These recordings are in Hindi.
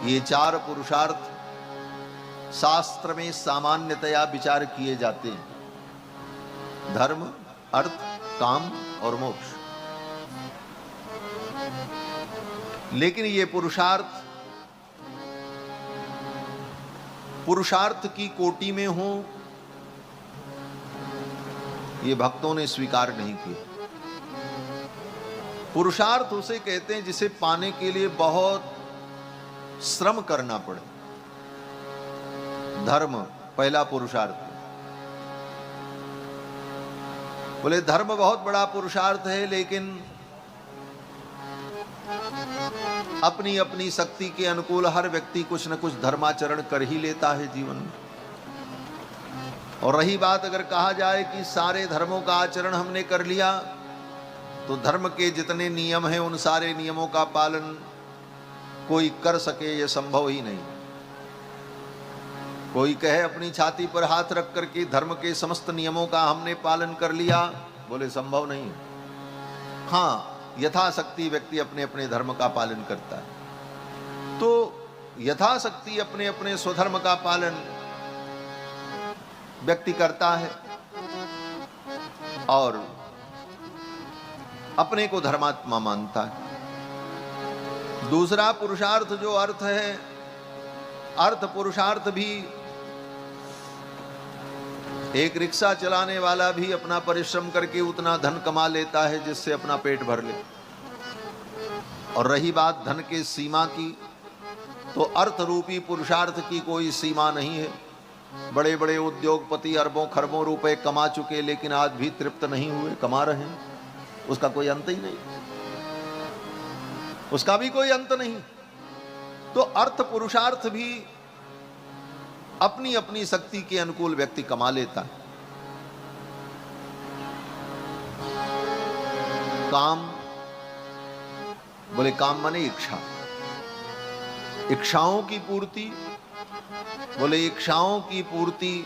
ये चार पुरुषार्थ शास्त्र में सामान्यतया विचार किए जाते हैं, धर्म, अर्थ, काम और मोक्ष। लेकिन ये पुरुषार्थ की कोटि में हो, ये भक्तों ने स्वीकार नहीं किया। पुरुषार्थ उसे कहते हैं जिसे पाने के लिए बहुत श्रम करना पड़े। धर्म पहला पुरुषार्थ। बोले धर्म बहुत बड़ा पुरुषार्थ है, लेकिन अपनी अपनी शक्ति के अनुकूल हर व्यक्ति कुछ न कुछ धर्माचरण कर ही लेता है जीवन में। और रही बात अगर कहा जाए कि सारे धर्मों का आचरण हमने कर लिया, तो धर्म के जितने नियम हैं उन सारे नियमों का पालन कोई कर सके, यह संभव ही नहीं। कोई कहे अपनी छाती पर हाथ रख करके धर्म के समस्त नियमों का हमने पालन कर लिया, बोले संभव नहीं। हाँ, यथाशक्ति व्यक्ति अपने अपने धर्म का पालन करता है, तो यथाशक्ति अपने अपने स्वधर्म का पालन व्यक्ति करता है और अपने को धर्मात्मा मानता है। दूसरा पुरुषार्थ जो अर्थ है, अर्थ पुरुषार्थ भी, एक रिक्शा चलाने वाला भी अपना परिश्रम करके उतना धन कमा लेता है जिससे अपना पेट भर ले। और रही बात धन के सीमा की, तो अर्थ रूपी पुरुषार्थ की कोई सीमा नहीं है। बड़े बड़े उद्योगपति अरबों खरबों रुपए कमा चुके, लेकिन आज भी तृप्त नहीं हुए, कमा रहे हैं, उसका कोई अंत ही नहीं, उसका भी कोई अंत नहीं। तो अर्थ पुरुषार्थ भी अपनी अपनी शक्ति के अनुकूल व्यक्ति कमा लेता है। काम, बोले काम माने इच्छा, इच्छाओं की पूर्ति। बोले इच्छाओं की पूर्ति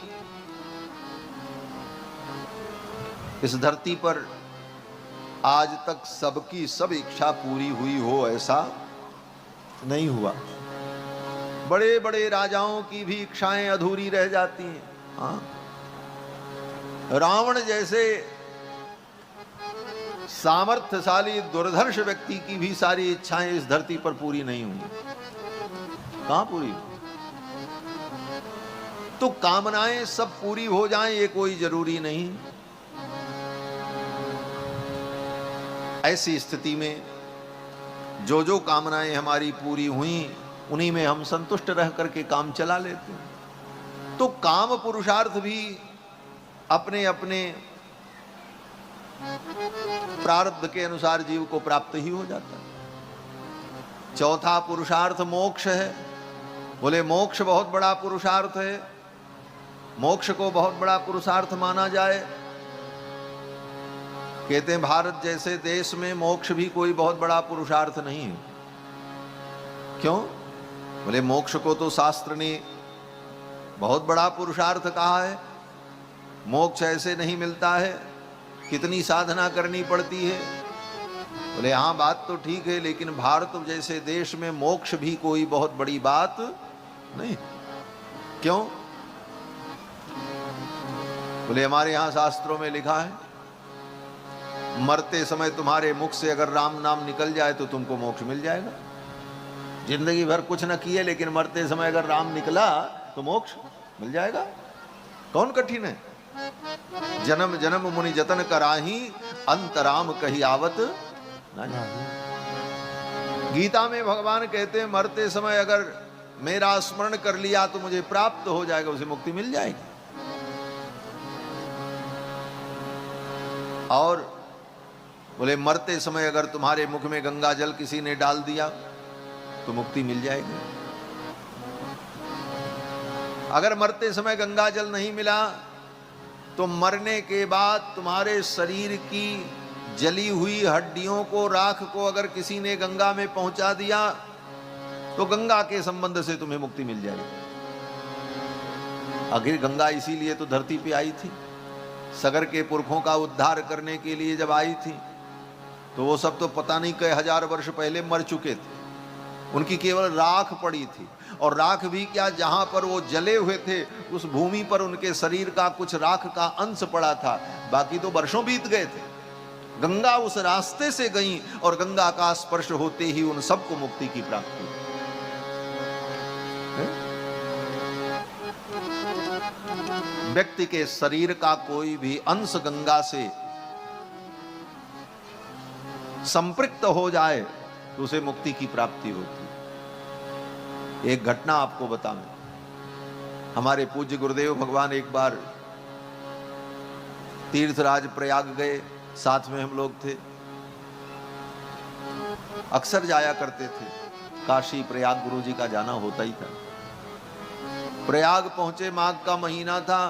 इस धरती पर आज तक सबकी सब इच्छा पूरी हुई हो ऐसा नहीं हुआ। बड़े बड़े राजाओं की भी इच्छाएं अधूरी रह जाती हैं। हाँ, रावण जैसे सामर्थ्यशाली दुर्धर्ष व्यक्ति की भी सारी इच्छाएं इस धरती पर पूरी नहीं हुई। कहां पूरी? तो कामनाएं सब पूरी हो जाएं ये कोई जरूरी नहीं। ऐसी स्थिति में जो जो कामनाएं हमारी पूरी हुई उन्हीं में हम संतुष्ट रह करके काम चला लेते हैं। तो काम पुरुषार्थ भी अपने अपने प्रारब्ध के अनुसार जीव को प्राप्त ही हो जाता है। चौथा पुरुषार्थ मोक्ष है। बोले मोक्ष बहुत बड़ा पुरुषार्थ है। मोक्ष को बहुत बड़ा पुरुषार्थ माना जाए। कहते हैं भारत जैसे देश में मोक्ष भी कोई बहुत बड़ा पुरुषार्थ नहीं है। क्यों? बोले मोक्ष को तो शास्त्र ने बहुत बड़ा पुरुषार्थ कहा है। मोक्ष ऐसे नहीं मिलता है, कितनी साधना करनी पड़ती है। बोले हाँ, बात तो ठीक है, लेकिन भारत जैसे देश में मोक्ष भी कोई बहुत बड़ी बात नहीं। क्यों? बोले हमारे यहां शास्त्रों में लिखा है, मरते समय तुम्हारे मुख से अगर राम नाम निकल जाए तो तुमको मोक्ष मिल जाएगा। जिंदगी भर कुछ न किए, लेकिन मरते समय अगर राम निकला तो मोक्ष मिल जाएगा। कौन कठिन है? जन्म जन्म मुनि जतन कराही, अंतराम कही आवत ना। गीता में भगवान कहते हैं मरते समय अगर मेरा स्मरण कर लिया तो मुझे प्राप्त हो जाएगा, उसे मुक्ति मिल जाएगी। और बोले मरते समय अगर तुम्हारे मुख में गंगा जल किसी ने डाल दिया तो मुक्ति मिल जाएगी। अगर मरते समय गंगा जल नहीं मिला तो मरने के बाद तुम्हारे शरीर की जली हुई हड्डियों को, राख को अगर किसी ने गंगा में पहुंचा दिया तो गंगा के संबंध से तुम्हें मुक्ति मिल जाएगी। आखिर गंगा इसीलिए तो धरती पे आई थी, सगर के पुरखों का उद्धार करने के लिए जब आई थी तो वो सब तो पता नहीं कई हजार वर्ष पहले मर चुके थे। उनकी केवल राख पड़ी थी, और राख भी क्या, जहां पर वो जले हुए थे उस भूमि पर उनके शरीर का कुछ राख का अंश पड़ा था, बाकी तो वर्षों बीत गए थे। गंगा उस रास्ते से गई और गंगा का स्पर्श होते ही उन सबको मुक्ति की प्राप्ति हुई। व्यक्ति के शरीर का कोई भी अंश गंगा से संपृक्त हो जाए तो उसे मुक्ति की प्राप्ति होती। एक घटना आपको बताऊं, हमारे पूज्य गुरुदेव भगवान एक बार तीर्थराज प्रयाग गए, साथ में हम लोग थे, अक्सर जाया करते थे, काशी प्रयाग गुरु जी का जाना होता ही था। प्रयाग पहुंचे, माघ का महीना था,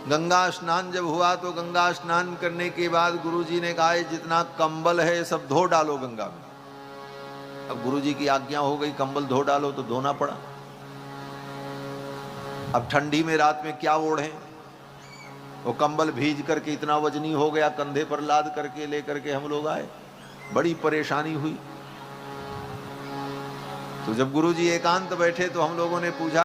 गंगा स्नान जब हुआ तो गंगा स्नान करने के बाद गुरुजी ने कहा जितना कंबल है सब धो डालो गंगा में। अब गुरुजी की आज्ञा हो गई, कंबल धो डालो, तो धोना पड़ा। अब ठंडी में रात में क्या ओढ़े, वो कंबल भीज करके इतना वजनी हो गया, कंधे पर लाद करके लेकर के हम लोग आए, बड़ी परेशानी हुई। तो जब गुरुजी एकांत बैठे तो हम लोगों ने पूछा